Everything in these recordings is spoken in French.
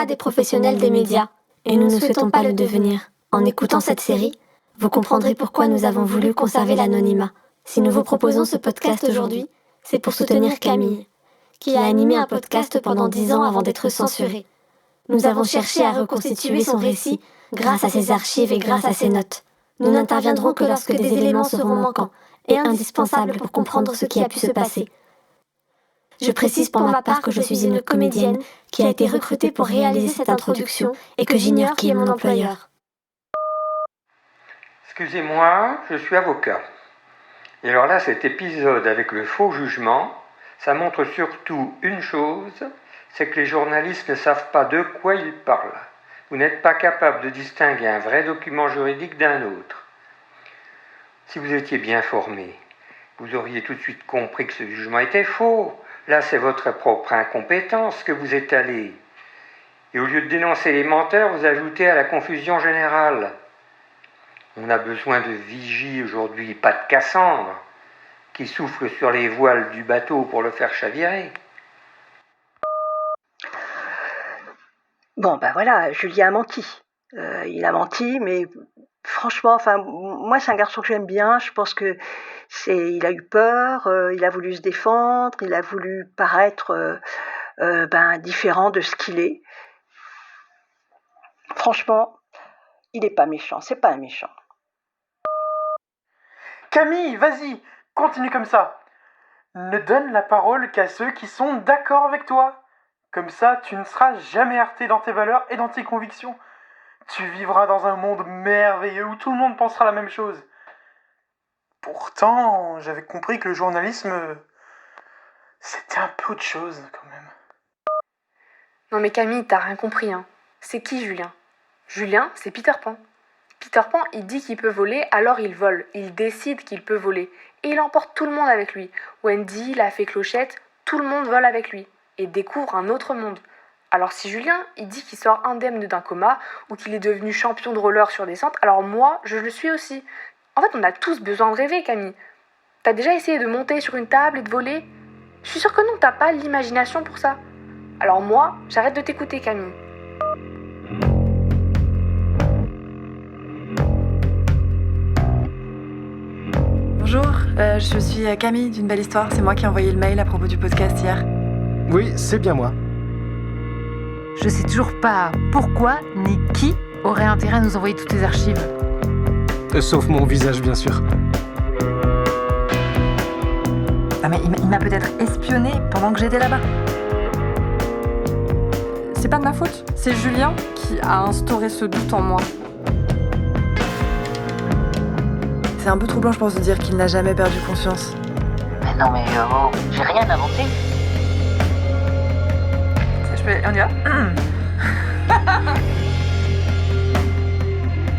pas des professionnels des médias, et nous ne souhaitons pas le devenir. En écoutant cette série, vous comprendrez pourquoi nous avons voulu conserver l'anonymat. Si nous vous proposons ce podcast aujourd'hui, c'est pour soutenir Camille, qui a animé un podcast pendant 10 ans avant d'être censuré. Nous avons cherché à reconstituer son récit grâce à ses archives et grâce à ses notes. Nous n'interviendrons que lorsque des éléments seront manquants et indispensables pour comprendre ce qui a pu se passer. Je précise pour ma part que je suis une comédienne qui a été recrutée pour réaliser cette introduction et que j'ignore qui est mon employeur. Excusez-moi, je suis avocat. Et alors là, cet épisode avec le faux jugement, ça montre surtout une chose, c'est que les journalistes ne savent pas de quoi ils parlent. Vous n'êtes pas capable de distinguer un vrai document juridique d'un autre. Si vous étiez bien formé, vous auriez tout de suite compris que ce jugement était faux. Là, c'est votre propre incompétence que vous étalez. Et au lieu de dénoncer les menteurs, vous ajoutez à la confusion générale. On a besoin de vigies aujourd'hui, pas de Cassandre, qui souffle sur les voiles du bateau pour le faire chavirer. Bon, ben voilà, Julien a menti. Il a menti, mais franchement, moi, c'est un garçon que j'aime bien. Je pense que il a eu peur, il a voulu se défendre, il a voulu paraître différent de ce qu'il est. Franchement, il n'est pas méchant, c'est pas un méchant. Camille, vas-y, continue comme ça. Ne donne la parole qu'à ceux qui sont d'accord avec toi. Comme ça, tu ne seras jamais heurté dans tes valeurs et dans tes convictions. Tu vivras dans un monde merveilleux où tout le monde pensera la même chose. Pourtant, j'avais compris que le journalisme, c'était un peu autre chose quand même. Non mais Camille, t'as rien compris, hein. C'est qui Julien ? Julien, c'est Peter Pan. Peter Pan, il dit qu'il peut voler, alors il vole. Il décide qu'il peut voler. Et il emporte tout le monde avec lui. Wendy, la fée Clochette, tout le monde vole avec lui. Et découvre un autre monde. Alors si Julien, il dit qu'il sort indemne d'un coma, ou qu'il est devenu champion de roller sur descente, alors moi, je le suis aussi. En fait, on a tous besoin de rêver, Camille. T'as déjà essayé de monter sur une table et de voler ? Je suis sûre que non, t'as pas l'imagination pour ça. Alors moi, j'arrête de t'écouter, Camille. Bonjour, je suis Camille d'une belle histoire. C'est moi qui ai envoyé le mail à propos du podcast hier. Oui, c'est bien moi. Je sais toujours pas pourquoi ni qui aurait intérêt à nous envoyer toutes les archives. Sauf mon visage, bien sûr. Ah mais il m'a peut-être espionné pendant que j'étais là-bas. C'est pas de ma faute, c'est Julien qui a instauré ce doute en moi. C'est un peu troublant, je pense, de dire qu'il n'a jamais perdu conscience. Mais non mais j'ai rien inventé. On y va.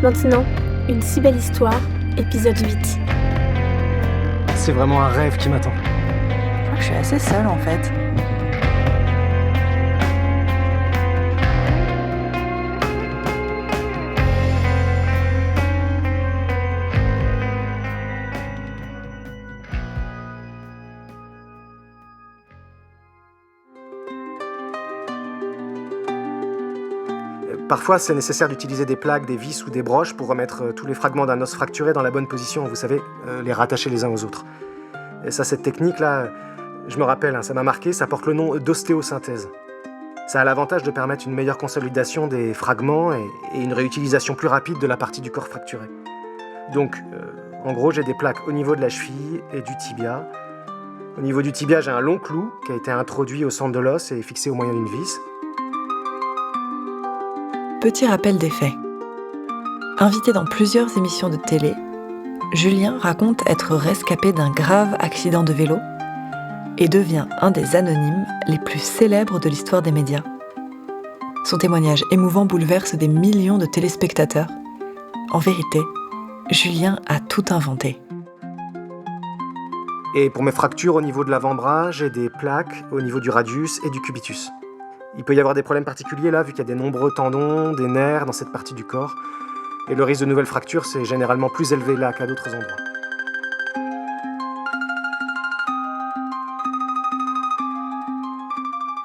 Maintenant, une si belle histoire, épisode 8. C'est vraiment un rêve qui m'attend. Je crois que je suis assez seule en fait. Parfois, c'est nécessaire d'utiliser des plaques, des vis ou des broches pour remettre tous les fragments d'un os fracturé dans la bonne position, vous savez, les rattacher les uns aux autres. Et ça, cette technique-là, je me rappelle, ça m'a marqué, ça porte le nom d'ostéosynthèse. Ça a l'avantage de permettre une meilleure consolidation des fragments et une réutilisation plus rapide de la partie du corps fracturé. Donc, en gros, j'ai des plaques au niveau de la cheville et du tibia. Au niveau du tibia, j'ai un long clou qui a été introduit au centre de l'os et fixé au moyen d'une vis. Petit rappel des faits. Invité dans plusieurs émissions de télé, Julien raconte être rescapé d'un grave accident de vélo et devient un des anonymes les plus célèbres de l'histoire des médias. Son témoignage émouvant bouleverse des millions de téléspectateurs. En vérité, Julien a tout inventé. Et pour mes fractures au niveau de l'avant-bras, j'ai des plaques au niveau du radius et du cubitus. Il peut y avoir des problèmes particuliers là, vu qu'il y a des nombreux tendons, des nerfs dans cette partie du corps. Et le risque de nouvelles fractures, c'est généralement plus élevé là qu'à d'autres endroits.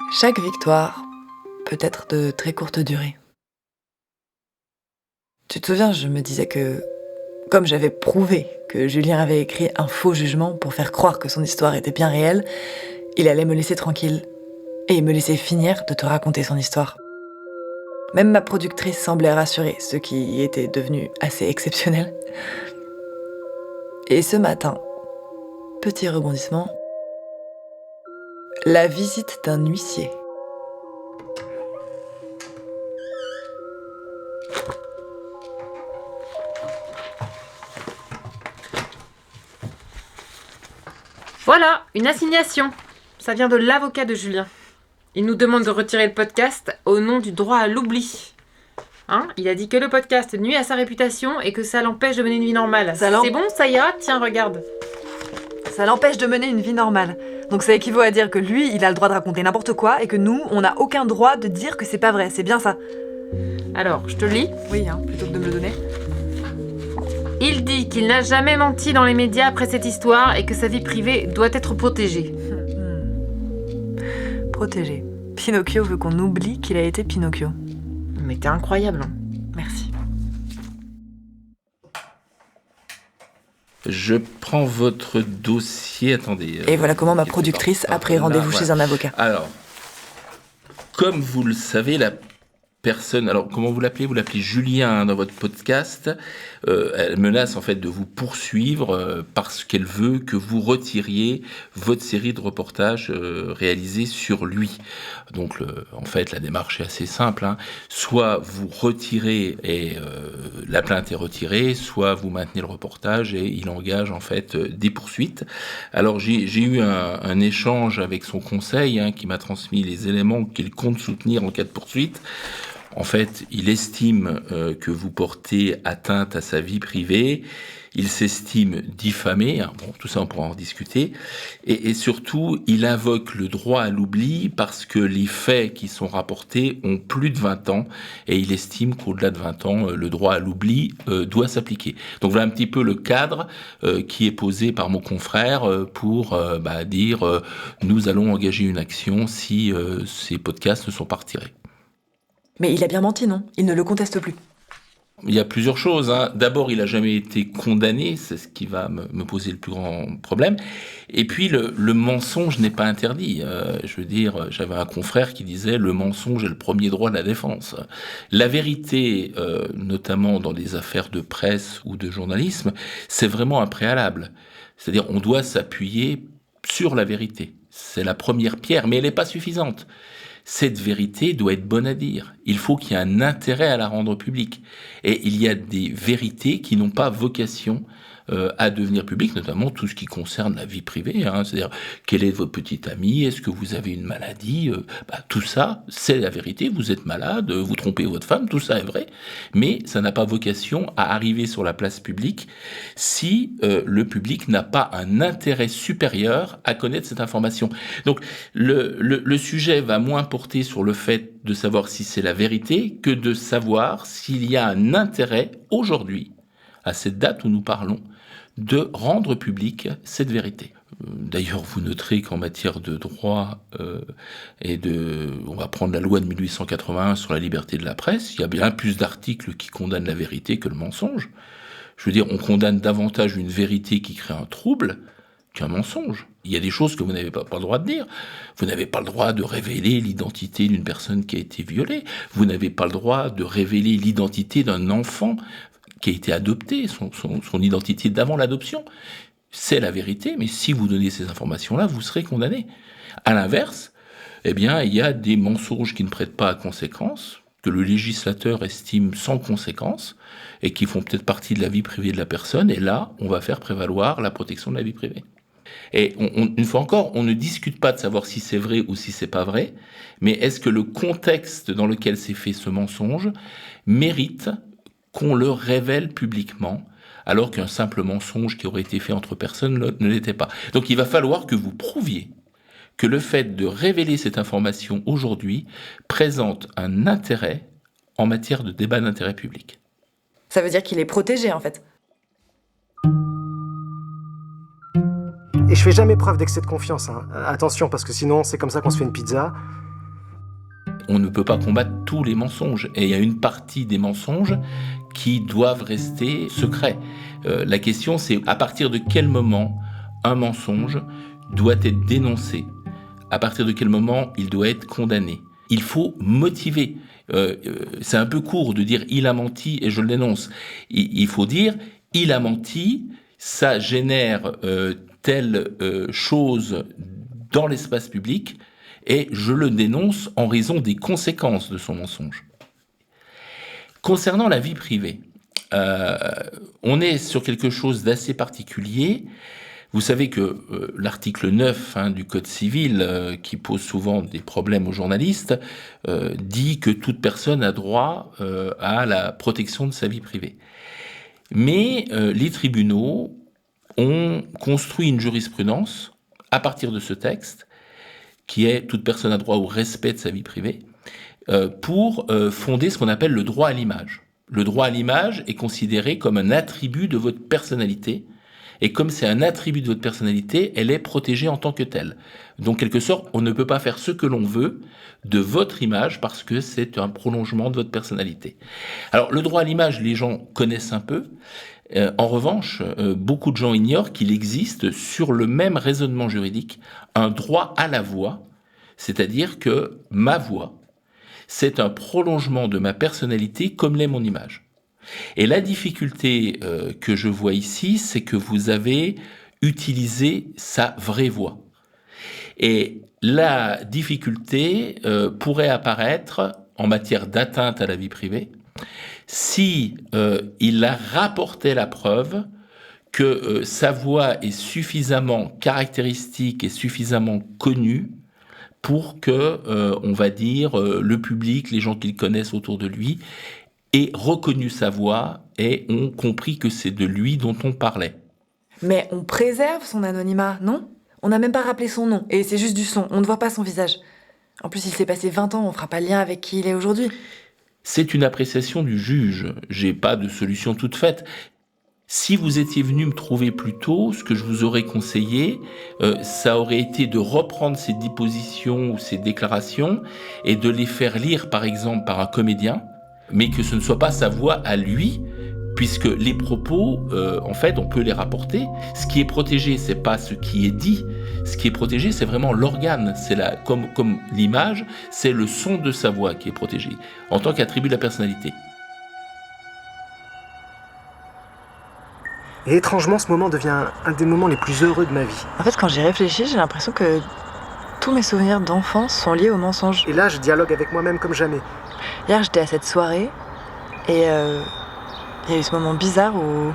Chaque victoire peut-être de très courte durée. Tu te souviens, je me disais que, comme j'avais prouvé que Julien avait écrit un faux jugement pour faire croire que son histoire était bien réelle, il allait me laisser tranquille et me laisser finir de te raconter son histoire. Même ma productrice semblait rassurée, ce qui était devenu assez exceptionnel. Et ce matin, petit rebondissement, la visite d'un huissier. Voilà, une assignation. Ça vient de l'avocat de Julien. Il nous demande de retirer le podcast au nom du droit à l'oubli. Il a dit que le podcast nuit à sa réputation et que ça l'empêche de mener une vie normale. C'est bon, ça ira ? Tiens, regarde. Ça l'empêche de mener une vie normale. Donc ça équivaut à dire que lui, il a le droit de raconter n'importe quoi et que nous, on n'a aucun droit de dire que c'est pas vrai. C'est bien ça. Alors, je te le lis ? Oui, plutôt que de me le donner. Il dit qu'il n'a jamais menti dans les médias après cette histoire et que sa vie privée doit être protégée. Protégé. Pinocchio veut qu'on oublie qu'il a été Pinocchio. Mais t'es incroyable. Merci. Je prends votre dossier. Attendez. Et voilà comment ma productrice a pris rendez-vous chez un avocat. Alors, comme vous le savez, la personne, alors comment vous l'appelez ? Vous l'appelez Julien dans votre podcast. Elle menace en fait de vous poursuivre parce qu'elle veut que vous retiriez votre série de reportages réalisés sur lui. Donc en fait la démarche est assez simple. Soit vous retirez et la plainte est retirée, soit vous maintenez le reportage et il engage en fait des poursuites. Alors j'ai eu un échange avec son conseil qui m'a transmis les éléments qu'il compte soutenir en cas de poursuite. En fait, il estime que vous portez atteinte à sa vie privée, il s'estime diffamé, tout ça on pourra en discuter, et surtout, il invoque le droit à l'oubli parce que les faits qui sont rapportés ont plus de 20 ans, et il estime qu'au-delà de 20 ans, le droit à l'oubli doit s'appliquer. Donc voilà un petit peu le cadre qui est posé par mon confrère pour dire nous allons engager une action si ces podcasts ne sont pas retirés. Mais il a bien menti, non ? Il ne le conteste plus. Il y a plusieurs choses. D'abord, il n'a jamais été condamné, c'est ce qui va me poser le plus grand problème. Et puis, le mensonge n'est pas interdit. J'avais un confrère qui disait « le mensonge est le premier droit de la défense ». La vérité, notamment dans des affaires de presse ou de journalisme, c'est vraiment un préalable. C'est-à-dire, on doit s'appuyer sur la vérité. C'est la première pierre, mais elle n'est pas suffisante. Cette vérité doit être bonne à dire. Il faut qu'il y ait un intérêt à la rendre publique. Et il y a des vérités qui n'ont pas vocation à devenir publiques, notamment tout ce qui concerne la vie privée. C'est-à-dire, quel est votre petit ami ? Est-ce que vous avez une maladie ? Tout ça, c'est la vérité. Vous êtes malade, vous trompez votre femme, tout ça est vrai. Mais ça n'a pas vocation à arriver sur la place publique si le public n'a pas un intérêt supérieur à connaître cette information. Donc, le sujet va moins porter sur le fait de savoir si c'est la vérité que de savoir s'il y a un intérêt aujourd'hui, à cette date où nous parlons, de rendre publique cette vérité. D'ailleurs, vous noterez qu'en matière de droit on va prendre la loi de 1881 sur la liberté de la presse, il y a bien plus d'articles qui condamnent la vérité que le mensonge. Je veux dire, on condamne davantage une vérité qui crée un trouble qu'un mensonge. Il y a des choses que vous n'avez pas le droit de dire. Vous n'avez pas le droit de révéler l'identité d'une personne qui a été violée. Vous n'avez pas le droit de révéler l'identité d'un enfant qui a été adopté, son identité d'avant l'adoption. C'est la vérité, mais si vous donnez ces informations-là, vous serez condamné. À l'inverse, il y a des mensonges qui ne prêtent pas à conséquence, que le législateur estime sans conséquence, et qui font peut-être partie de la vie privée de la personne, et là, on va faire prévaloir la protection de la vie privée. Et une fois encore, on ne discute pas de savoir si c'est vrai ou si c'est pas vrai, mais est-ce que le contexte dans lequel s'est fait ce mensonge mérite qu'on le révèle publiquement, alors qu'un simple mensonge qui aurait été fait entre personnes ne l'était pas. Donc il va falloir que vous prouviez que le fait de révéler cette information aujourd'hui présente un intérêt en matière de débat d'intérêt public. Ça veut dire qu'il est protégé, en fait. Et je fais jamais preuve d'excès de confiance. Attention, parce que sinon, c'est comme ça qu'on se fait une pizza. on ne peut pas combattre tous les mensonges. Et il y a une partie des mensonges qui doivent rester secrets. La question, c'est à partir de quel moment un mensonge doit être dénoncé ? À partir de quel moment il doit être condamné ? Il faut motiver. C'est un peu court de dire « il a menti et je le dénonce ». Il faut dire « il a menti », ça génère telle chose dans l'espace public et je le dénonce en raison des conséquences de son mensonge. Concernant la vie privée, on est sur quelque chose d'assez particulier. Vous savez que l'article 9 du Code civil, qui pose souvent des problèmes aux journalistes, dit que toute personne a droit à la protection de sa vie privée. Mais les tribunaux ont construit une jurisprudence à partir de ce texte, qui est « toute personne a droit au respect de sa vie privée », pour fonder ce qu'on appelle le droit à l'image. Le droit à l'image est considéré comme un attribut de votre personnalité, et comme c'est un attribut de votre personnalité, elle est protégée en tant que telle. Donc, quelque sorte, on ne peut pas faire ce que l'on veut de votre image parce que c'est un prolongement de votre personnalité. Alors, le droit à l'image, les gens connaissent un peu. En revanche, beaucoup de gens ignorent qu'il existe, sur le même raisonnement juridique, un droit à la voix, c'est-à-dire que ma voix, c'est un prolongement de ma personnalité comme l'est mon image. Et la difficulté que je vois ici, c'est que vous avez utilisé sa vraie voix. Et la difficulté pourrait apparaître en matière d'atteinte à la vie privée si il a rapporté la preuve que sa voix est suffisamment caractéristique et suffisamment connue pour que, on va dire, le public, les gens qu'il connaissent autour de lui, aient reconnu sa voix et ont compris que c'est de lui dont on parlait. Mais on préserve son anonymat, non ? On n'a même pas rappelé son nom, et c'est juste du son, on ne voit pas son visage. En plus, il s'est passé 20 ans, on fera pas le lien avec qui il est aujourd'hui. C'est une appréciation du juge, j'ai pas de solution toute faite. Si vous étiez venu me trouver plus tôt, ce que je vous aurais conseillé, ça aurait été de reprendre ces dispositions ou ces déclarations et de les faire lire, par exemple, par un comédien, mais que ce ne soit pas sa voix à lui, puisque les propos, en fait, on peut les rapporter. Ce qui est protégé, c'est pas ce qui est dit. Ce qui est protégé, c'est vraiment l'organe. C'est comme l'image, c'est le son de sa voix qui est protégé, en tant qu'attribut de la personnalité. Et étrangement, ce moment devient un des moments les plus heureux de ma vie. En fait, quand j'y réfléchis, j'ai l'impression que tous mes souvenirs d'enfance sont liés au mensonge. Et là, je dialogue avec moi-même comme jamais. Hier, j'étais à cette soirée, et il y a eu ce moment bizarre où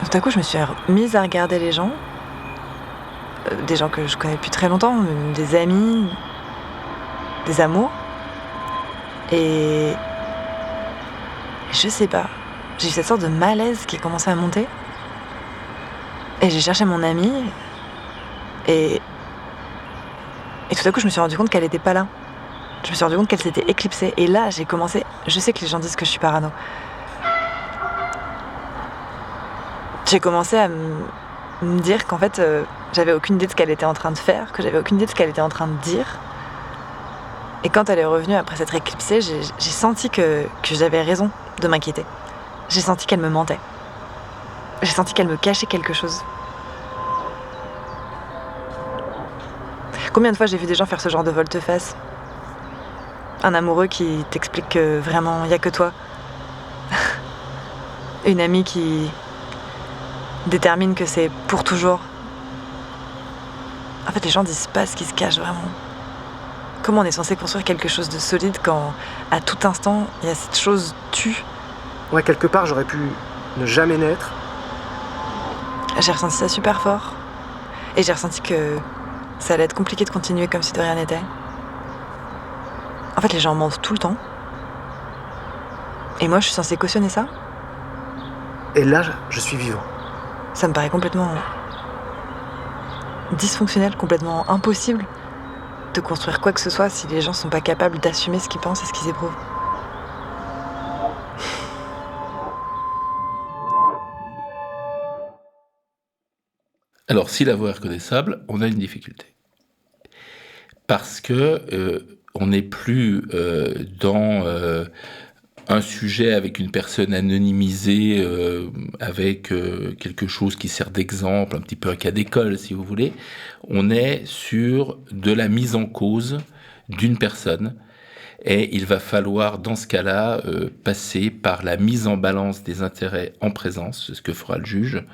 tout à coup je me suis mise à regarder les gens, des gens que je connais depuis très longtemps, des amis, des amours, et je sais pas, j'ai eu cette sorte de malaise qui a commencé à monter, et j'ai cherché mon amie, et tout à coup je me suis rendu compte qu'elle était pas là. Je me suis rendu compte qu'elle s'était éclipsée, et là j'ai commencé, je sais que les gens disent que je suis parano, j'ai commencé à me dire qu'en fait, j'avais aucune idée de ce qu'elle était en train de faire, que j'avais aucune idée de ce qu'elle était en train de dire. Et quand elle est revenue après s'être éclipsée, j'ai senti que j'avais raison de m'inquiéter. J'ai senti qu'elle me mentait. J'ai senti qu'elle me cachait quelque chose. Combien de fois j'ai vu des gens faire ce genre de volte-face ? Un amoureux qui t'explique que vraiment, il n'y a que toi. Une amie qui détermine que c'est pour toujours. En fait, les gens disent pas ce qui se cache vraiment. Comment on est censé construire quelque chose de solide quand, à tout instant, il y a cette chose tue ? Ouais, quelque part, j'aurais pu ne jamais naître. J'ai ressenti ça super fort. Et j'ai ressenti que ça allait être compliqué de continuer comme si de rien n'était. En fait, les gens mentent tout le temps. Et moi, je suis censée cautionner ça ? Et là, je suis vivant. Ça me paraît complètement dysfonctionnel, complètement impossible de construire quoi que ce soit si les gens sont pas capables d'assumer ce qu'ils pensent et ce qu'ils éprouvent. Alors, si la voix est reconnaissable, on a une difficulté. Parce que on n'est plus dans un sujet avec une personne anonymisée, avec quelque chose qui sert d'exemple, un petit peu un cas d'école si vous voulez. On est sur de la mise en cause d'une personne. Et il va falloir, dans ce cas-là, passer par la mise en balance des intérêts en présence, c'est ce que fera le juge.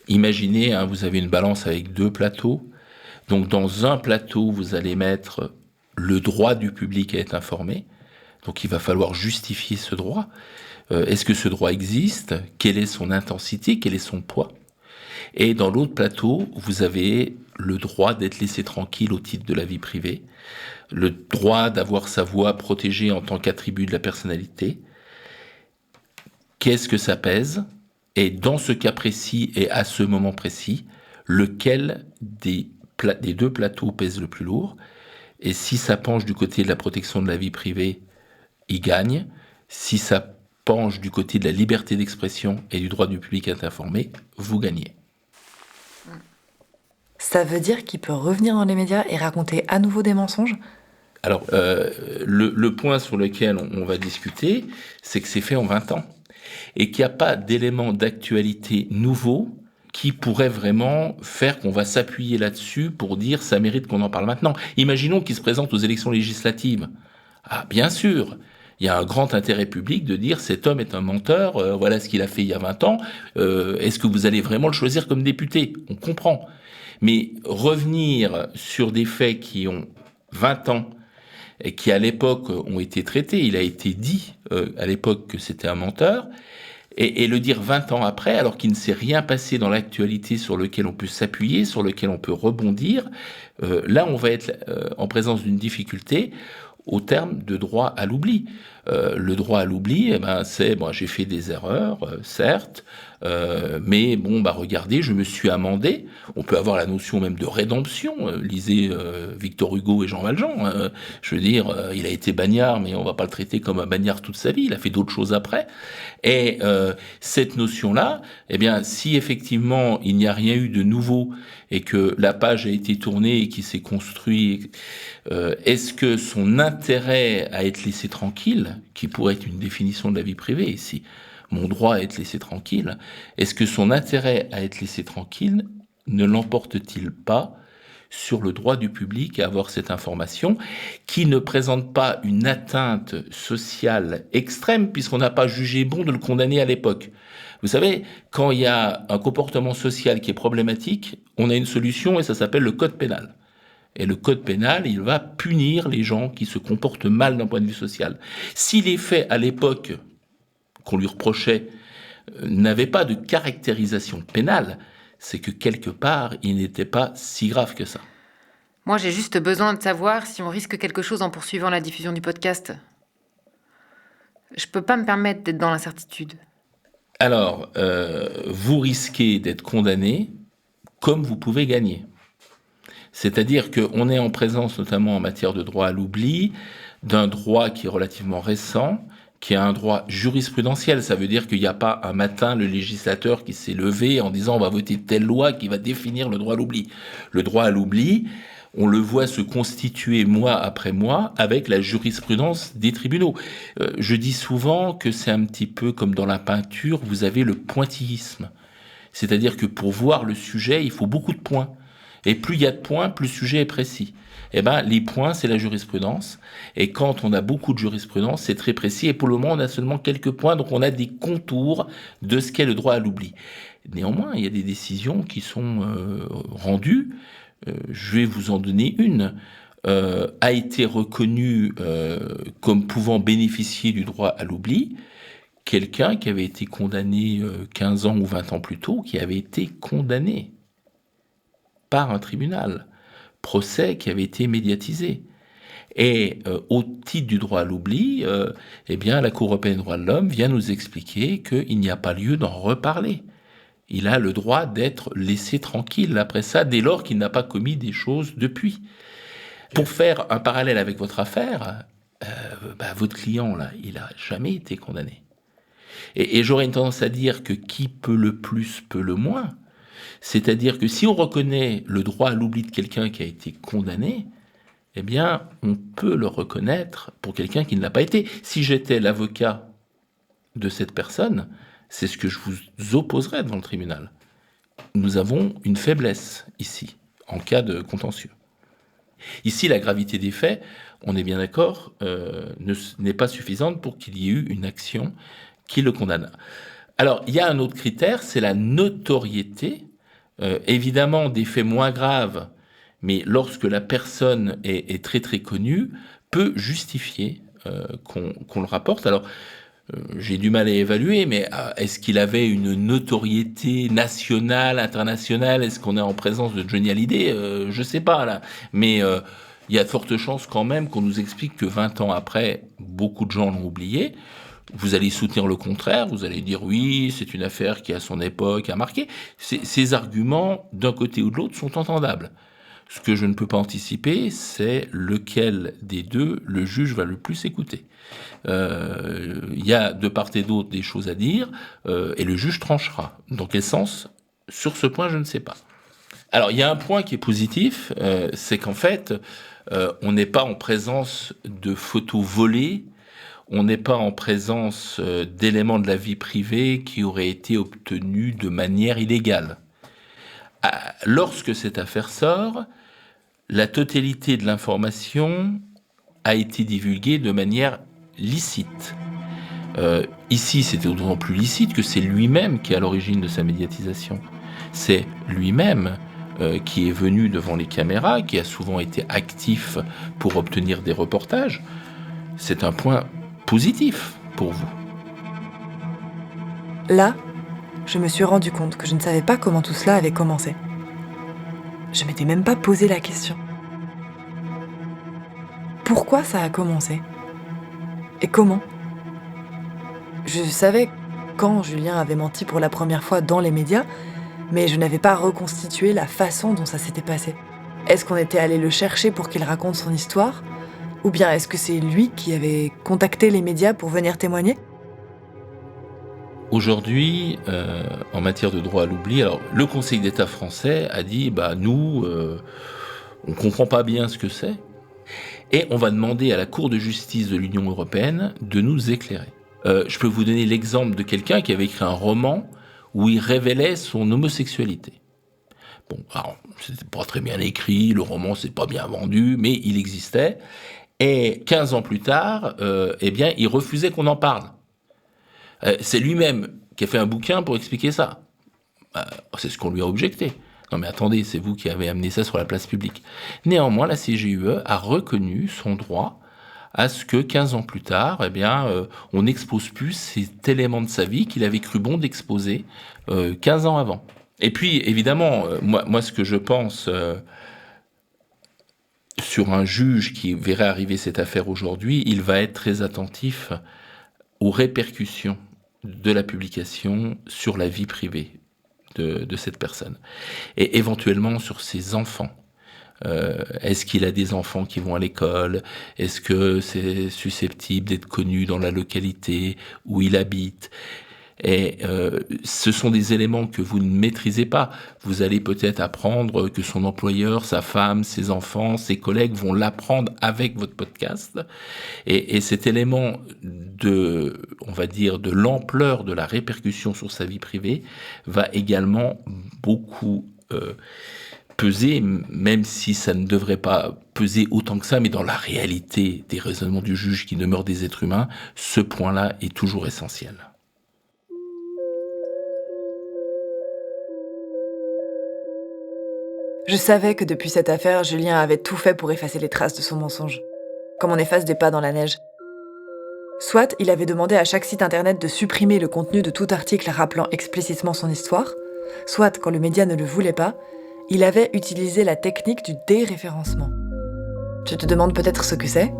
Imaginez, vous avez une balance avec 2 plateaux. Donc, dans un plateau, vous allez mettre le droit du public à être informé. Donc, il va falloir justifier ce droit. Est-ce que ce droit existe ? Quelle est son intensité ? Quel est son poids ? Et dans l'autre plateau, vous avez le droit d'être laissé tranquille au titre de la vie privée, le droit d'avoir sa voix protégée en tant qu'attribut de la personnalité. Qu'est-ce que ça pèse ? Et dans ce cas précis et à ce moment précis, lequel des 2 plateaux pèse le plus lourd ? Et si ça penche du côté de la protection de la vie privée, il gagne. Si ça penche du côté de la liberté d'expression et du droit du public à être informé, vous gagnez. Ça veut dire qu'il peut revenir dans les médias et raconter à nouveau des mensonges ? Alors, le point sur lequel on va discuter, c'est que c'est fait en 20 ans et qu'il n'y a pas d'éléments d'actualité nouveaux qui pourraient vraiment faire qu'on va s'appuyer là-dessus pour dire ça mérite qu'on en parle maintenant. Imaginons qu'il se présente aux élections législatives. Ah, bien sûr, il y a un grand intérêt public de dire cet homme est un menteur, voilà ce qu'il a fait il y a 20 ans, est-ce que vous allez vraiment le choisir comme député ? On comprend. Mais revenir sur des faits qui ont 20 ans et qui à l'époque ont été traités, il a été dit à l'époque que c'était un menteur, et le dire 20 ans après, alors qu'il ne s'est rien passé dans l'actualité sur lequel on peut s'appuyer, sur lequel on peut rebondir, là on va être en présence d'une difficulté au terme de droit à l'oubli. Le droit à l'oubli, c'est j'ai fait des erreurs, certes, mais regardez, je me suis amendé. On peut avoir la notion même de rédemption. Lisez Victor Hugo et Jean Valjean. Je veux dire, il a été bagnard, mais on va pas le traiter comme un bagnard toute sa vie. Il a fait d'autres choses après. Et cette notion-là, si effectivement il n'y a rien eu de nouveau et que la page a été tournée et qu'il s'est construit, est-ce que son intérêt à être laissé tranquille, qui pourrait être une définition de la vie privée ici, mon droit à être laissé tranquille, est-ce que son intérêt à être laissé tranquille ne l'emporte-t-il pas sur le droit du public à avoir cette information qui ne présente pas une atteinte sociale extrême puisqu'on n'a pas jugé bon de le condamner à l'époque. Vous savez, quand il y a un comportement social qui est problématique, on a une solution et ça s'appelle le code pénal. Et le code pénal, il va punir les gens qui se comportent mal d'un point de vue social. Si les faits à l'époque qu'on lui reprochait n'avaient pas de caractérisation pénale, c'est que quelque part, il n'était pas si grave que ça. Moi, j'ai juste besoin de savoir si on risque quelque chose en poursuivant la diffusion du podcast. Je peux pas me permettre d'être dans l'incertitude. Alors, vous risquez d'être condamné comme vous pouvez gagner. C'est-à-dire qu'on est en présence, notamment en matière de droit à l'oubli, d'un droit qui est relativement récent, qui est un droit jurisprudentiel. Ça veut dire qu'il n'y a pas un matin le législateur qui s'est levé en disant on va voter telle loi qui va définir le droit à l'oubli. Le droit à l'oubli, on le voit se constituer mois après mois avec la jurisprudence des tribunaux. Je dis souvent que c'est un petit peu comme dans la peinture, vous avez le pointillisme. C'est-à-dire que pour voir le sujet, il faut beaucoup de points. Et plus il y a de points, plus le sujet est précis. Les points, c'est la jurisprudence. Et quand on a beaucoup de jurisprudence, c'est très précis. Et pour le moment, on a seulement quelques points. Donc, on a des contours de ce qu'est le droit à l'oubli. Néanmoins, il y a des décisions qui sont rendues. Je vais vous en donner une. A été reconnu comme pouvant bénéficier du droit à l'oubli quelqu'un qui avait été condamné 15 ans ou 20 ans plus tôt, qui avait été condamné par un tribunal, procès qui avait été médiatisé. Et au titre du droit à l'oubli, la Cour européenne des droits de l'homme vient nous expliquer qu'il n'y a pas lieu d'en reparler. Il a le droit d'être laissé tranquille après ça, dès lors qu'il n'a pas commis des choses depuis. Pour faire un parallèle avec votre affaire, votre client, là, il n'a jamais été condamné. Et j'aurais une tendance à dire que qui peut le plus, peut le moins. C'est-à-dire que si on reconnaît le droit à l'oubli de quelqu'un qui a été condamné, eh bien, on peut le reconnaître pour quelqu'un qui ne l'a pas été. Si j'étais l'avocat de cette personne, c'est ce que je vous opposerais devant le tribunal. Nous avons une faiblesse ici, en cas de contentieux. Ici, la gravité des faits, on est bien d'accord, n'est pas suffisante pour qu'il y ait eu une action qui le condamne. Alors, il y a un autre critère, c'est la notoriété. Évidemment, des faits moins graves, mais lorsque la personne est très très connue, peut justifier qu'on le rapporte. Alors, j'ai du mal à évaluer, mais est-ce qu'il avait une notoriété nationale, internationale? Est-ce qu'on est en présence de Johnny Hallyday? Je sais pas, là. Mais il y a de fortes chances quand même qu'on nous explique que 20 ans après, beaucoup de gens l'ont oublié. Vous allez soutenir le contraire, vous allez dire oui, c'est une affaire qui à son époque a marqué. Ces arguments, d'un côté ou de l'autre, sont entendables. Ce que je ne peux pas anticiper, c'est lequel des deux le juge va le plus écouter. Il y a de part et d'autre des choses à dire, et le juge tranchera. Dans quel sens? Sur ce point, je ne sais pas. Alors, il y a un point qui est positif, c'est qu'en fait, on n'est pas en présence de photos volées, on n'est pas en présence d'éléments de la vie privée qui auraient été obtenus de manière illégale. Lorsque cette affaire sort, la totalité de l'information a été divulguée de manière licite. Ici, c'était d'autant plus licite que c'est lui-même qui est à l'origine de sa médiatisation. C'est lui-même qui est venu devant les caméras, qui a souvent été actif pour obtenir des reportages. C'est un point positif pour vous. Là, je me suis rendu compte que je ne savais pas comment tout cela avait commencé. Je m'étais même pas posé la question. Pourquoi ça a commencé? Et comment? Je savais quand Julien avait menti pour la première fois dans les médias, mais je n'avais pas reconstitué la façon dont ça s'était passé. Est-ce qu'on était allé le chercher pour qu'il raconte son histoire? Ou bien est-ce que c'est lui qui avait contacté les médias pour venir témoigner? Aujourd'hui, en matière de droit à l'oubli, alors le Conseil d'État français a dit nous, on comprend pas bien ce que c'est, et on va demander à la Cour de justice de l'Union européenne de nous éclairer. Je peux vous donner l'exemple de quelqu'un qui avait écrit un roman où il révélait son homosexualité. Bon, alors, c'était pas très bien écrit, le roman s'est pas bien vendu, mais il existait. Et 15 ans plus tard, il refusait qu'on en parle. C'est lui-même qui a fait un bouquin pour expliquer ça. C'est ce qu'on lui a objecté. Non mais attendez, c'est vous qui avez amené ça sur la place publique. Néanmoins, la CGUE a reconnu son droit à ce que 15 ans plus tard, on n'expose plus cet élément de sa vie qu'il avait cru bon d'exposer 15 ans avant. Et puis, évidemment, moi ce que je pense sur un juge qui verrait arriver cette affaire aujourd'hui, il va être très attentif aux répercussions de la publication sur la vie privée de cette personne. Et éventuellement sur ses enfants. Est-ce qu'il a des enfants qui vont à l'école? Est-ce que c'est susceptible d'être connu dans la localité où il habite? Et ce sont des éléments que vous ne maîtrisez pas. Vous allez peut-être apprendre que son employeur, sa femme, ses enfants, ses collègues vont l'apprendre avec votre podcast. Et cet élément de l'ampleur de la répercussion sur sa vie privée va également beaucoup peser, même si ça ne devrait pas peser autant que ça, mais dans la réalité des raisonnements du juge qui demeurent des êtres humains, ce point-là est toujours essentiel. Je savais que depuis cette affaire, Julien avait tout fait pour effacer les traces de son mensonge, comme on efface des pas dans la neige. Soit il avait demandé à chaque site internet de supprimer le contenu de tout article rappelant explicitement son histoire, soit, quand le média ne le voulait pas, il avait utilisé la technique du déréférencement. Tu te demandes peut-être ce que c'est?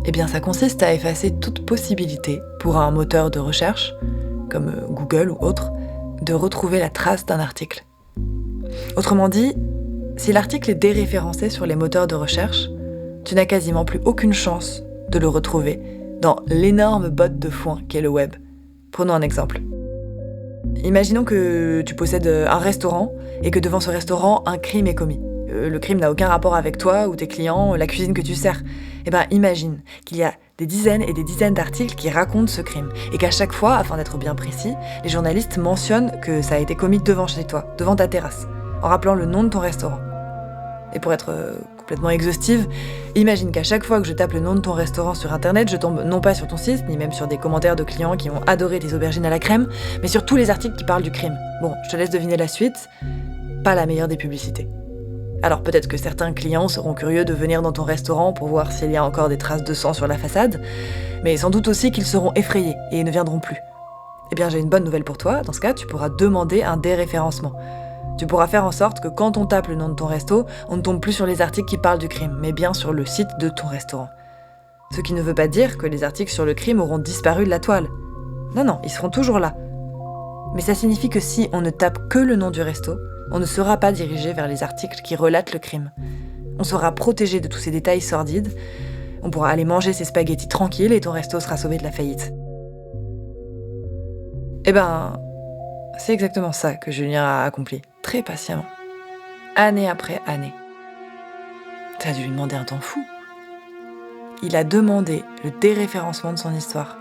Eh bien, ça consiste à effacer toute possibilité pour un moteur de recherche, comme Google ou autre, de retrouver la trace d'un article. Autrement dit, si l'article est déréférencé sur les moteurs de recherche, tu n'as quasiment plus aucune chance de le retrouver dans l'énorme botte de foin qu'est le web. Prenons un exemple. Imaginons que tu possèdes un restaurant et que devant ce restaurant, un crime est commis. le crime n'a aucun rapport avec toi ou tes clients, la cuisine que tu sers. Eh ben, imagine qu'il y a des dizaines et des dizaines d'articles qui racontent ce crime, et qu'à chaque fois, afin d'être bien précis, les journalistes mentionnent que ça a été commis devant chez toi, devant ta terrasse, en rappelant le nom de ton restaurant. Et pour être complètement exhaustive, imagine qu'à chaque fois que je tape le nom de ton restaurant sur internet, je tombe non pas sur ton site, ni même sur des commentaires de clients qui ont adoré tes aubergines à la crème, mais sur tous les articles qui parlent du crime. Bon, je te laisse deviner la suite, pas la meilleure des publicités. Alors peut-être que certains clients seront curieux de venir dans ton restaurant pour voir s'il y a encore des traces de sang sur la façade, mais sans doute aussi qu'ils seront effrayés et ne viendront plus. Eh bien, j'ai une bonne nouvelle pour toi, dans ce cas, tu pourras demander un déréférencement. Tu pourras faire en sorte que quand on tape le nom de ton resto, on ne tombe plus sur les articles qui parlent du crime, mais bien sur le site de ton restaurant. Ce qui ne veut pas dire que les articles sur le crime auront disparu de la toile. Non, ils seront toujours là. Mais ça signifie que si on ne tape que le nom du resto, on ne sera pas dirigé vers les articles qui relatent le crime. On sera protégé de tous ces détails sordides, on pourra aller manger ses spaghettis tranquilles et ton resto sera sauvé de la faillite. Eh ben, c'est exactement ça que Julien a accompli, très patiemment, année après année. T'as dû lui demander un temps fou. Il a demandé le déréférencement de son histoire.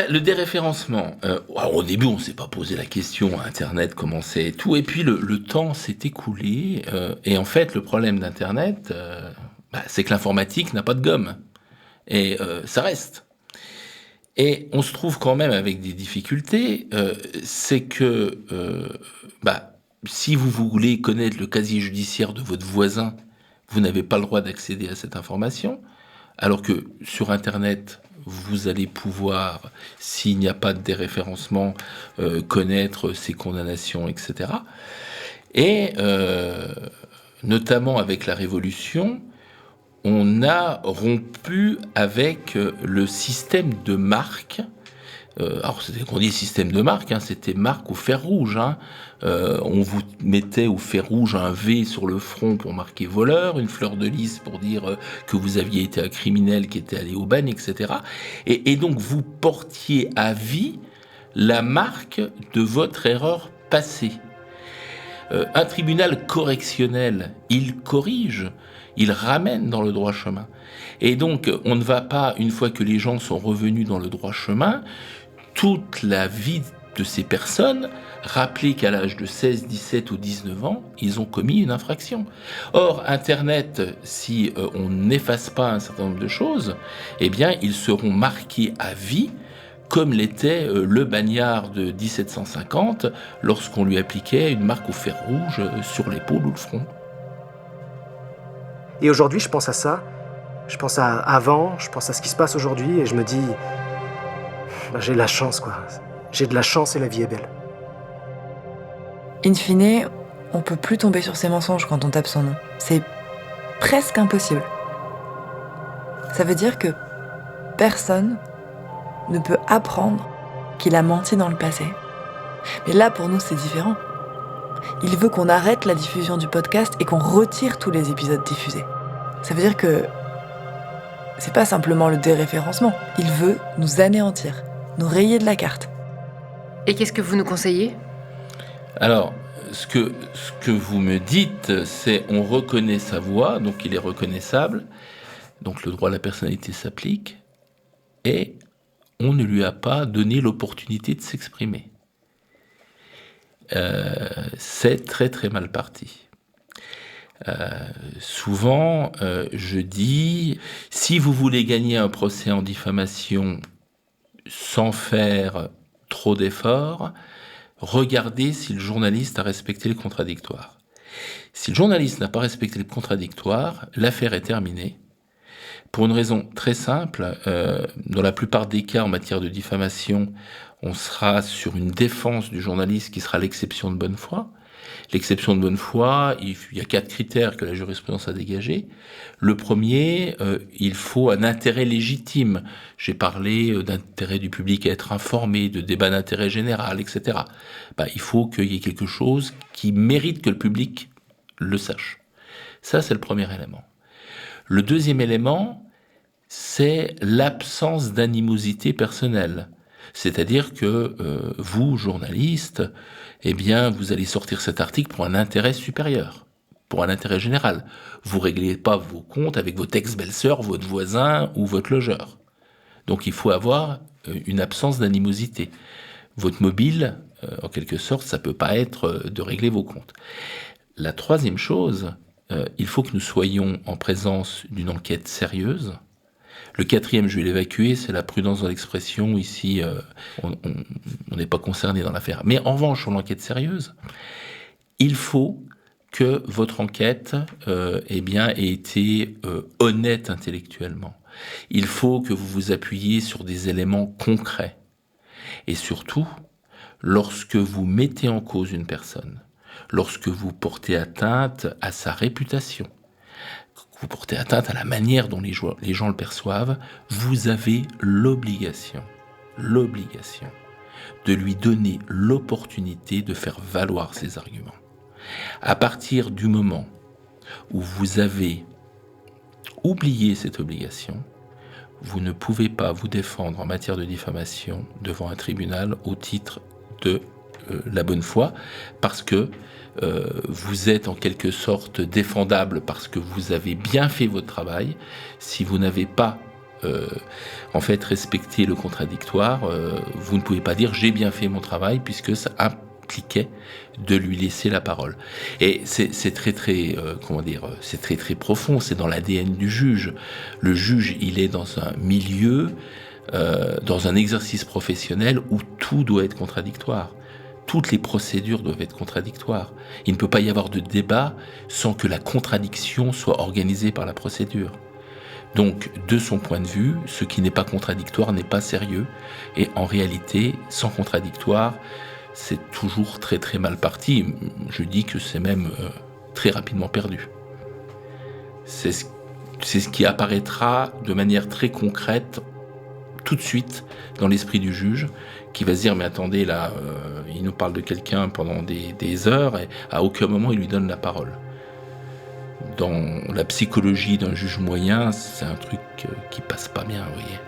Le déréférencement, au début on ne s'est pas posé la question à Internet, comment c'est et tout, et puis le temps s'est écoulé, et en fait le problème d'Internet, c'est que l'informatique n'a pas de gomme, et ça reste. Et on se trouve quand même avec des difficultés, c'est que si vous voulez connaître le casier judiciaire de votre voisin, vous n'avez pas le droit d'accéder à cette information, alors que sur Internet, vous allez pouvoir, s'il n'y a pas de déréférencement, connaître ses condamnations, etc. Et notamment avec la Révolution, on a rompu avec le système de marque. Alors, on dit système de marque, c'était marque au fer rouge. On vous mettait au fer rouge un V sur le front pour marquer voleur, une fleur de lys pour dire que vous aviez été un criminel qui était allé au bagne, etc. Et donc, vous portiez à vie la marque de votre erreur passée. Un tribunal correctionnel, il corrige, il ramène dans le droit chemin. Et donc, on ne va pas, une fois que les gens sont revenus dans le droit chemin, toute la vie de ces personnes, rappeler qu'à l'âge de 16, 17 ou 19 ans, ils ont commis une infraction. Or, Internet, si on n'efface pas un certain nombre de choses, eh bien, ils seront marqués à vie, comme l'était le bagnard de 1750, lorsqu'on lui appliquait une marque au fer rouge sur l'épaule ou le front. Et aujourd'hui, je pense à ça, je pense à avant, je pense à ce qui se passe aujourd'hui, et je me dis, j'ai de la chance, quoi. J'ai de la chance et la vie est belle. In fine, on peut plus tomber sur ces mensonges quand on tape son nom. C'est presque impossible. Ça veut dire que personne ne peut apprendre qu'il a menti dans le passé. Mais là, pour nous, c'est différent. Il veut qu'on arrête la diffusion du podcast et qu'on retire tous les épisodes diffusés. Ça veut dire que c'est pas simplement le déréférencement. Il veut nous anéantir, nous rayer de la carte. Et qu'est-ce que vous nous conseillez ? Alors, ce que vous me dites, c'est on reconnaît sa voix, donc il est reconnaissable, donc le droit à la personnalité s'applique, et on ne lui a pas donné l'opportunité de s'exprimer. C'est très très mal parti. Souvent, je dis, si vous voulez gagner un procès en diffamation sans faire trop d'efforts, regardez si le journaliste a respecté le contradictoire. Si le journaliste n'a pas respecté le contradictoire, l'affaire est terminée. Pour une raison très simple, dans la plupart des cas en matière de diffamation, on sera sur une défense du journaliste qui sera l'exception de bonne foi. L'exception de bonne foi, il y a 4 critères que la jurisprudence a dégagés. Le premier, il faut un intérêt légitime. J'ai parlé d'intérêt du public à être informé, de débat d'intérêt général, etc. Il faut qu'il y ait quelque chose qui mérite que le public le sache. Ça, c'est le premier élément. Le deuxième élément, c'est l'absence d'animosité personnelle. C'est-à-dire que vous, journaliste, eh bien, vous allez sortir cet article pour un intérêt supérieur. pour un intérêt général. Vous réglez pas vos comptes avec votre ex-belle-sœur, votre voisin ou votre logeur. Donc il faut avoir une absence d'animosité. Votre mobile, en quelque sorte, ça peut pas être de régler vos comptes. La troisième chose, il faut que nous soyons en présence d'une enquête sérieuse. Le quatrième, je vais l'évacuer, c'est la prudence dans l'expression. Ici, on n'est pas concerné dans l'affaire. Mais en revanche, sur l'enquête sérieuse, il faut que votre enquête ait été honnête intellectuellement. Il faut que vous vous appuyiez sur des éléments concrets. Et surtout, lorsque vous mettez en cause une personne, lorsque vous portez atteinte à sa réputation, vous portez atteinte à la manière dont les gens le perçoivent, vous avez l'obligation de lui donner l'opportunité de faire valoir ses arguments. À partir du moment où vous avez oublié cette obligation, vous ne pouvez pas vous défendre en matière de diffamation devant un tribunal au titre de la bonne foi, parce que vous êtes en quelque sorte défendable parce que vous avez bien fait votre travail. Si vous n'avez pas respecté le contradictoire, vous ne pouvez pas dire j'ai bien fait mon travail, puisque ça impliquait de lui laisser la parole. Et c'est très profond, c'est dans l'ADN du juge. Le juge, il est dans un milieu, dans un exercice professionnel où tout doit être contradictoire. Toutes les procédures doivent être contradictoires. Il ne peut pas y avoir de débat sans que la contradiction soit organisée par la procédure. Donc, de son point de vue, ce qui n'est pas contradictoire n'est pas sérieux. Et en réalité, sans contradictoire, c'est toujours très très mal parti. Je dis que c'est même très rapidement perdu. C'est ce qui apparaîtra de manière très concrète tout de suite dans l'esprit du juge, qui va se dire mais attendez là, il nous parle de quelqu'un pendant des heures et à aucun moment il lui donne la parole. Dans la psychologie d'un juge moyen, c'est un truc qui passe pas bien, vous voyez.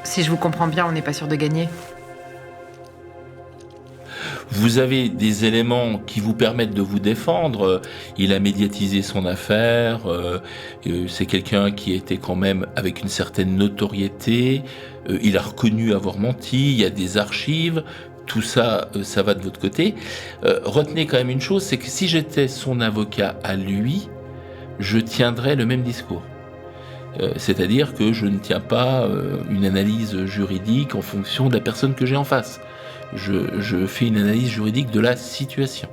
Si je vous comprends bien, on n'est pas sûr de gagner. Vous avez des éléments qui vous permettent de vous défendre. Il a médiatisé son affaire. C'est quelqu'un qui était quand même avec une certaine notoriété. Il a reconnu avoir menti. Il y a des archives. Tout ça, ça va de votre côté. Retenez quand même une chose, c'est que si j'étais son avocat à lui, je tiendrais le même discours. C'est-à-dire que je ne tiens pas une analyse juridique en fonction de la personne que j'ai en face. Je fais une analyse juridique de la situation.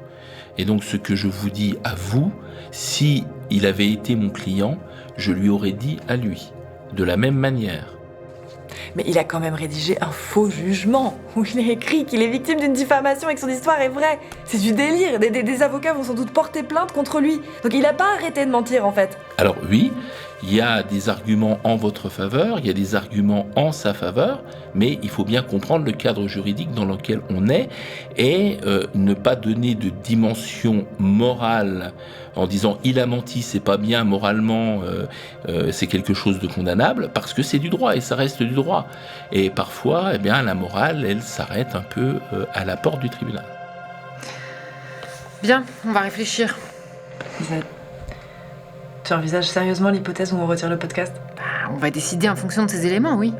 Et donc ce que je vous dis à vous, si il avait été mon client, je lui aurais dit à lui, de la même manière. Mais il a quand même rédigé un faux jugement, où il a écrit qu'il est victime d'une diffamation et que son histoire est vraie. C'est du délire, des avocats vont sans doute porter plainte contre lui. Donc il n'a pas arrêté de mentir en fait. Alors oui, il y a des arguments en votre faveur, il y a des arguments en sa faveur, mais il faut bien comprendre le cadre juridique dans lequel on est et ne pas donner de dimension morale en disant il a menti, c'est pas bien moralement, c'est quelque chose de condamnable, parce que c'est du droit et ça reste du droit. Et parfois, eh bien, la morale, elle s'arrête un peu à la porte du tribunal. Bien, on va réfléchir. Tu envisages sérieusement l'hypothèse où on retire le podcast ? On va décider en fonction de ces éléments, oui.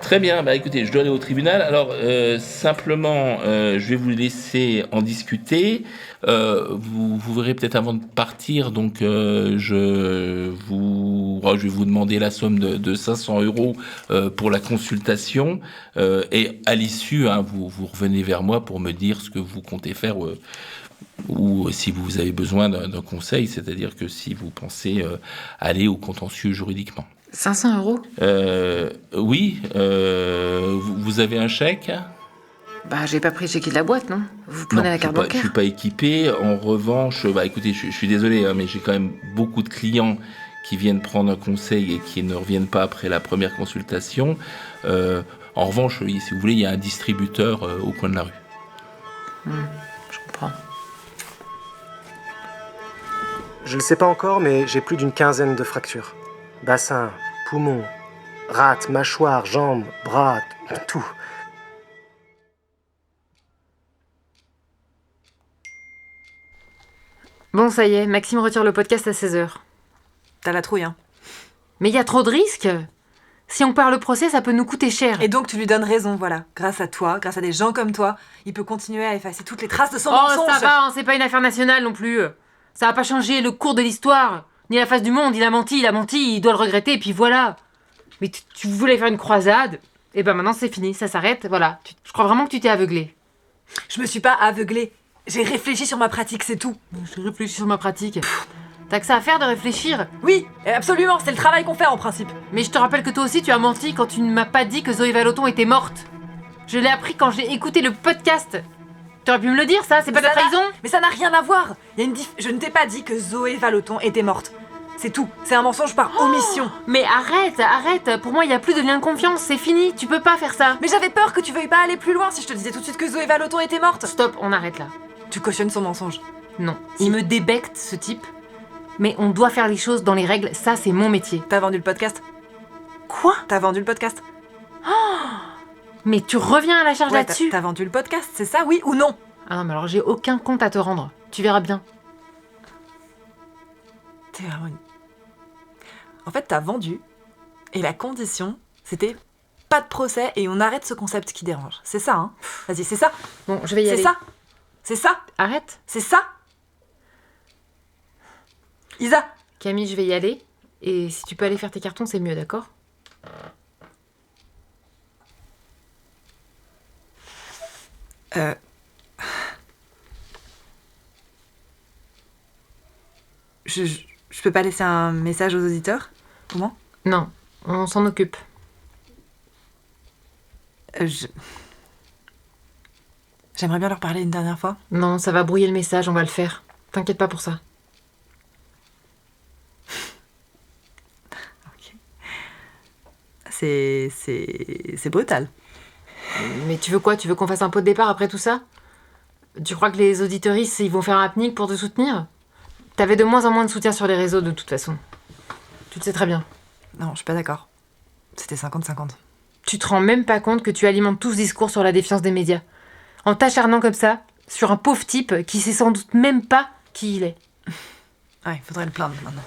Très bien, écoutez, je dois aller au tribunal. Alors, simplement, je vais vous laisser en discuter. Vous verrez peut-être avant de partir, donc je vais vous demander la somme de 500 € pour la consultation. Et à l'issue, vous revenez vers moi pour me dire ce que vous comptez faire ou si vous avez besoin d'un conseil, c'est-à-dire que si vous pensez aller au contentieux juridiquement. 500 €? Oui. Vous avez un chèque ? J'ai pas pris le chéquier de la boîte, non ? Vous prenez la carte bancaire ? Je suis pas équipé. En revanche, écoutez, je suis désolé, mais j'ai quand même beaucoup de clients qui viennent prendre un conseil et qui ne reviennent pas après la première consultation. En revanche, si vous voulez, il y a un distributeur au coin de la rue. Je comprends. Je ne sais pas encore, mais j'ai plus d'une quinzaine de fractures. Bassin, poumon, rate, mâchoire, jambes, bras, tout. Bon, ça y est, Maxime retire le podcast à 16h. T'as la trouille, hein. Mais il y a trop de risques. Si on perd le procès, ça peut nous coûter cher. Et donc tu lui donnes raison, voilà. Grâce à toi, grâce à des gens comme toi, il peut continuer à effacer toutes les traces de son Oh, mensonge. ça va, hein, c'est pas une affaire nationale non plus. Ça va pas changer le cours de l'histoire, ni la face du monde. Il a menti, il doit le regretter, et puis voilà. Mais tu voulais faire une croisade, et ben maintenant c'est fini, ça s'arrête, voilà. Je crois vraiment que tu t'es aveuglé. Je me suis pas aveuglée. J'ai réfléchi sur ma pratique, c'est tout. J'ai réfléchi sur ma pratique. T'as que ça à faire de réfléchir. Oui, absolument, c'est le travail qu'on fait en principe. Mais je te rappelle que toi aussi tu as menti quand tu ne m'as pas dit que Zoé Vallotton était morte. Je l'ai appris quand j'ai écouté le podcast. T'aurais pu me le dire, ça, c'est pas de la trahison? Mais ça n'a rien à voir. Je ne t'ai pas dit que Zoé Vallotton était morte. C'est tout, c'est un mensonge par omission. Mais arrête. Pour moi, il y a plus de lien de confiance, c'est fini, tu peux pas faire ça. Mais j'avais peur que tu veuilles pas aller plus loin si je te disais tout de suite que Zoé Vallotton était morte. Stop, on arrête là. Tu cautionnes son mensonge. Non, il me débecte, ce type. Mais on doit faire les choses dans les règles, ça c'est mon métier. T'as vendu le podcast? Quoi? T'as vendu le podcast? Mais tu reviens à la charge Ouais, là-dessus? T'as vendu le podcast, c'est ça, oui ou non? Ah non, mais alors j'ai aucun compte à te rendre. Tu verras bien. T'es vraiment une... En fait, t'as vendu, et la condition, c'était pas de procès et on arrête ce concept qui dérange. C'est ça, hein? Vas-y, c'est ça? Bon, je vais y aller. C'est ça? C'est ça? Arrête. C'est ça? Isa! Camille, je vais y aller. Et si tu peux aller faire tes cartons, c'est mieux, d'accord? Je peux pas laisser un message aux auditeurs? Comment? Non, on s'en occupe. J'aimerais bien leur parler une dernière fois. Non, ça va brouiller le message, on va le faire. T'inquiète pas pour ça. Ok. C'est brutal. Mais tu veux quoi? Tu veux qu'on fasse un pot de départ après tout ça? Tu crois que les auditeuristes, ils vont faire un happening pour te soutenir? T'avais de moins en moins de soutien sur les réseaux, de toute façon. Tu le sais très bien. Non, je suis pas d'accord. C'était 50-50. Tu te rends même pas compte que tu alimentes tout ce discours sur la défiance des médias. En t'acharnant comme ça, sur un pauvre type qui sait sans doute même pas qui il est. Ouais, il faudrait le plaindre maintenant.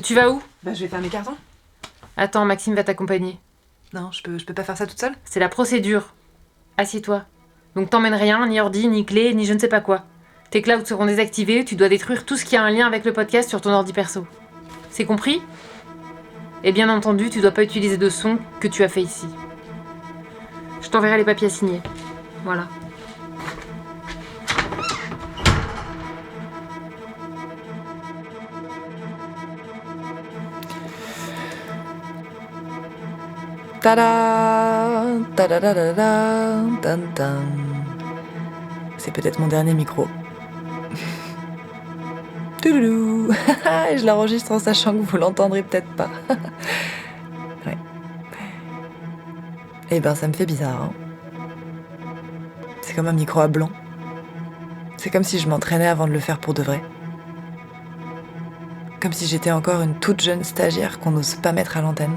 Tu vas où? Bah, je vais faire mes cartons. Attends, Maxime va t'accompagner. Non, je peux pas faire ça toute seule? C'est la procédure. Assieds-toi. Donc t'emmènes rien, ni ordi, ni clé, ni je ne sais pas quoi. Tes clouds seront désactivés, tu dois détruire tout ce qui a un lien avec le podcast sur ton ordi perso. C'est compris? Et bien entendu, tu dois pas utiliser de son que tu as fait ici. Je t'enverrai les papiers à signer. Voilà. Tada! Tadadadada, tan, tan. C'est peut-être mon dernier micro. Touloulou. Je l'enregistre en sachant que vous l'entendrez peut-être pas. Ouais. Eh ben, ça me fait bizarre. Hein. C'est comme un micro à blanc. C'est comme si je m'entraînais avant de le faire pour de vrai. Comme si j'étais encore une toute jeune stagiaire qu'on n'ose pas mettre à l'antenne.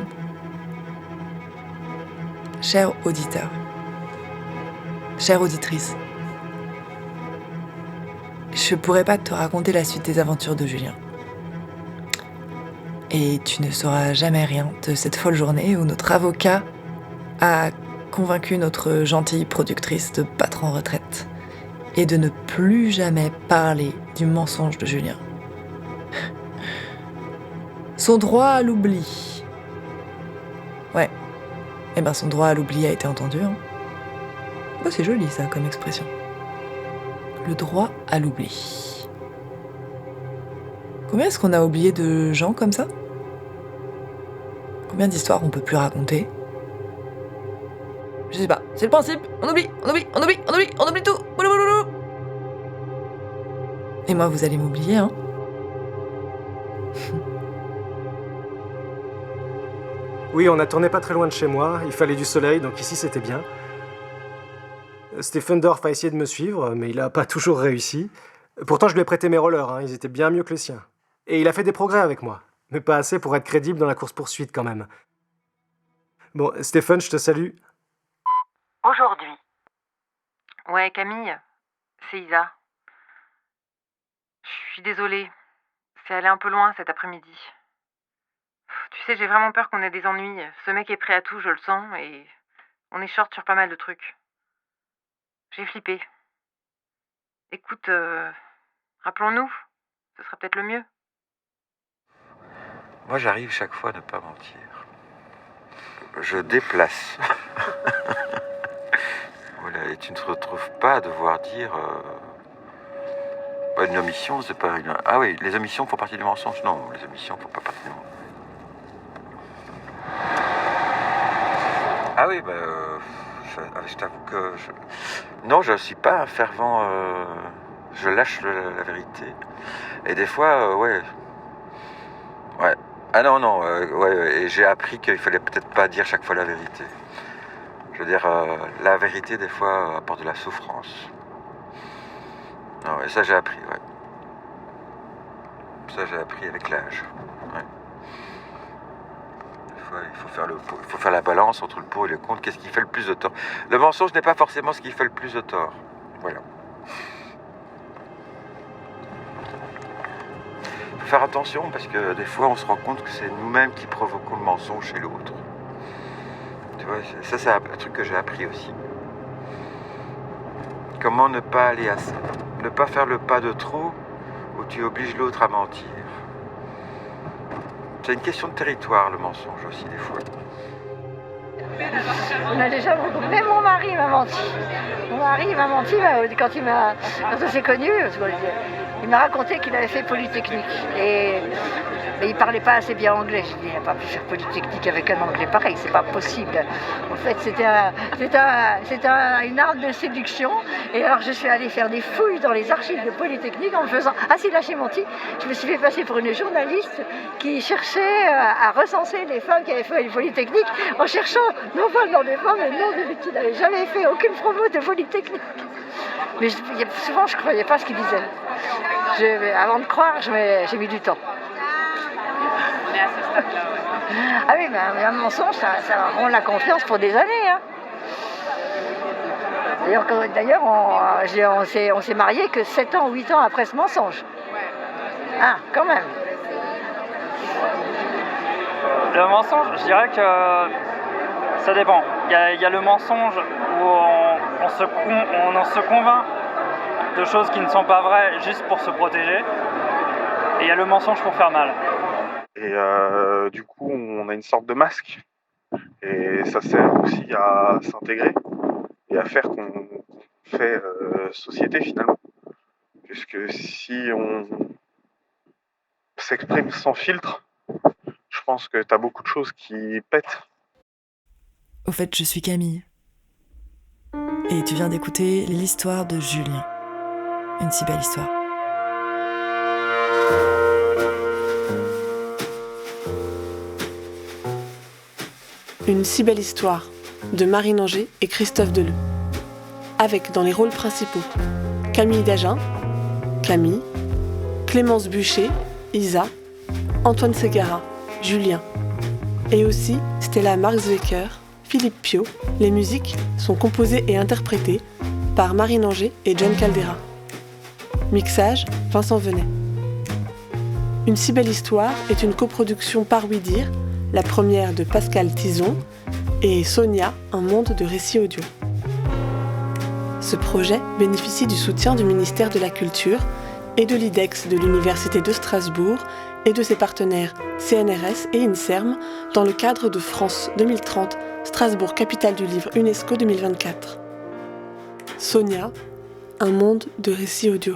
Cher auditeur, chère auditrice, je pourrais pas te raconter la suite des aventures de Julien. Et tu ne sauras jamais rien de cette folle journée où notre avocat a convaincu notre gentille productrice de battre en retraite et de ne plus jamais parler du mensonge de Julien. Son droit à l'oubli. Ouais. Eh ben, son droit à l'oubli a été entendu. Hein. Oh, c'est joli, ça, comme expression. Le droit à l'oubli. Combien est-ce qu'on a oublié de gens comme ça? Combien d'histoires on peut plus raconter? Je sais pas, c'est le principe. On oublie tout. Et moi, vous allez m'oublier, hein? Oui, on a tourné pas très loin de chez moi, il fallait du soleil, donc ici c'était bien. Stephen Dorff a essayé de me suivre, mais il a pas toujours réussi. Pourtant, je lui ai prêté mes rollers, hein, ils étaient bien mieux que les siens. Et il a fait des progrès avec moi, mais pas assez pour être crédible dans la course-poursuite quand même. Bon, Stephen, je te salue. Aujourd'hui. Ouais, Camille, c'est Isa. suis désolée. C'est allé un peu loin cet après-midi. Tu sais, j'ai vraiment peur qu'on ait des ennuis. Ce mec est prêt à tout, je le sens, et on est short sur pas mal de trucs. J'ai flippé. Écoute, rappelons-nous, ce sera peut-être le mieux. Moi, j'arrive chaque fois à ne pas mentir. Je déplace. Voilà, et tu ne te retrouves pas à devoir dire... une omission, c'est pas une... Ah oui, les omissions font partie du mensonge. Non, les omissions font pas partie du mensonge. Ah oui, je t'avoue que... Non, je ne suis pas un fervent... Je lâche la vérité. Et des fois, ouais. Ah non, ouais, et j'ai appris qu'il fallait peut-être pas dire chaque fois la vérité. Je veux dire, la vérité, des fois, apporte de la souffrance. Non, et ça, j'ai appris, ouais. Ça, j'ai appris avec l'âge. Ouais. Des fois, il faut faire la balance entre le pour et le contre. Qu'est-ce qui fait le plus de tort? Le mensonge n'est pas forcément ce qui fait le plus de tort. Voilà. Il faut faire attention parce que des fois, on se rend compte que c'est nous-mêmes qui provoquons le mensonge chez l'autre. Tu vois, ça, c'est un truc que j'ai appris aussi. Comment ne pas aller à ça? Ne pas faire le pas de trop où tu obliges l'autre à mentir. C'est une question de territoire, le mensonge aussi, des fois. On a déjà beaucoup. Même mon mari m'a menti. Mon mari m'a menti quand on s'est connus. Il m'a raconté qu'il avait fait Polytechnique. Mais il parlait pas assez bien anglais. Je dis, il n'a pas pu faire Polytechnique avec un anglais pareil, c'est pas possible. En fait, c'était une arme de séduction. Et alors, je suis allée faire des fouilles dans les archives de Polytechnique en me faisant... Ah si, là, j'ai menti. Je me suis fait passer pour une journaliste qui cherchait à recenser les femmes qui avaient fait Polytechnique en cherchant, non pas le nom des femmes, mais le nom de qui n'avaient jamais fait aucune promo de Polytechnique. Mais souvent, je ne croyais pas ce qu'il disait. Avant de croire, j'ai mis du temps. Ah oui, mais un mensonge, ça rend la confiance pour des années. Hein. D'ailleurs, on s'est mariés que 7 ans ou 8 ans après ce mensonge. Ah, quand même. Le mensonge, je dirais que ça dépend. Il y a le mensonge où on se convainc de choses qui ne sont pas vraies juste pour se protéger. Et il y a le mensonge pour faire mal. Et du coup, on a une sorte de masque. Et ça sert aussi à s'intégrer et à faire qu'on fait société finalement. Puisque si on s'exprime sans filtre, je pense que t'as beaucoup de choses qui pètent. Au fait, je suis Camille. Et tu viens d'écouter l'histoire de Julien. Une si belle histoire. Une si belle histoire de Marine Anger et Christophe Deleu. Avec dans les rôles principaux Camille Dagen, Camille, Clémence Bucher, Isa, Antoine Ségara, Julien. Et aussi Stella Marxwecker, Philippe Piot. Les musiques sont composées et interprétées par Marine Anger et John Caldera. Mixage, Vincent Venet. Une si belle histoire est une coproduction par Oui-Dire, la première de Pascal Tison, et Sonia, un monde de récits audio. Ce projet bénéficie du soutien du ministère de la Culture et de l'IDEX de l'Université de Strasbourg et de ses partenaires CNRS et INSERM dans le cadre de France 2030, Strasbourg capitale du livre UNESCO 2024. Sonia, un monde de récits audio.